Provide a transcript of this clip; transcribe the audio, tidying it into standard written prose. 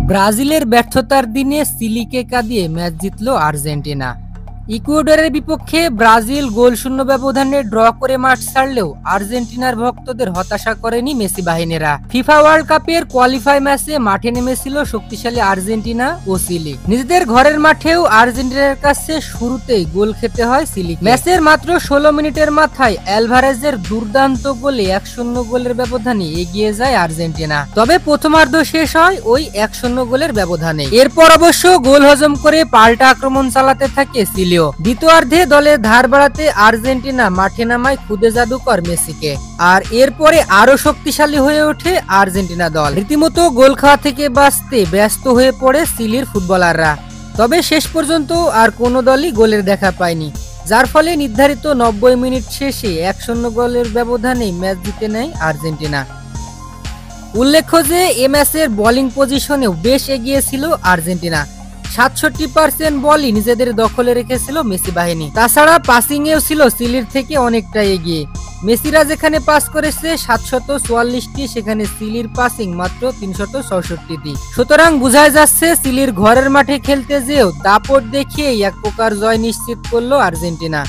ব্রাজিলের ব্যর্থতার দিনে চিলিকে কাঁদিয়ে ম্যাচ জিতল আর্জেন্টিনা। ইকুয়েডরের বিপক্ষে ব্রাজিল গোলশূন্য ব্যবধানে ড্র করে মাঠ ছাড়লেও আর্জেন্টিনার ভক্তদের হতাশা করেনি মেসি বাহিনীরা। ফিফা ওয়ার্ল্ড কাপের কোয়ালিফাই ম্যাচে মাঠে নেমেছিল শক্তিশালী আর্জেন্টিনা ও চিলি। নিজেদের ঘরের মাঠেও আর্জেন্টিনার কাছে শুরুতেই গোল খেতে হয় চিলি। ম্যাচের মাত্র 16 মিনিটের মাথায় অ্যালভারেজের দুর্দান্ত গোলে 1-0 গোলের ব্যবধানে এগিয়ে যায় আর্জেন্টিনা। তবে প্রথমার্ধ শেষ হয় ওই 1-0 গোলের ব্যবধানে। এরপর অবশ্য গোল হজম করে পাল্টা আক্রমণ চালাতে থাকে চিলি। দ্বিতীয়ার্ধে দলের ধার বাড়াতে আর্জেন্টিনা মাঠে নামায় খুদে জাদুকর মেসিকে, আর এরপরে আরো শক্তিশালী হয়ে ওঠে আর্জেন্টিনা দল। রীতিমতো গোল খাওয়া থেকে বাঁচতে ব্যস্ত হয়ে পড়ে চিলির ফুটবলাররা। তবে শেষ পর্যন্ত আর কোনো দলই গোলের দেখা পায়নি, যার ফলে নির্ধারিত 90 মিনিট শেষে 1-0 গোলের ব্যবধানে ম্যাচ জিতে নেয় আর্জেন্টিনা। উল্লেখ্য যে এ ম্যাচের বোলিং পজিশনেও বেশ এগিয়ে ছিল আর্জেন্টিনা। 67% বলই নিজেদের দখলে রেখেছিল মেসি বাহিনী। তাছাড়া পাসিং এও ছিল চিলির থেকে অনেকটা এগিয়ে। মেসিরা যেখানে পাস করেছে 744টি, সেখানে চিলির পাসিং মাত্র 366টি। সুতরাং বোঝাই যাচ্ছে চিলির ঘরের মাঠে খেলতে যেও দাপট দেখিয়ে এক প্রকার জয় নিশ্চিত করলো আর্জেন্টিনা।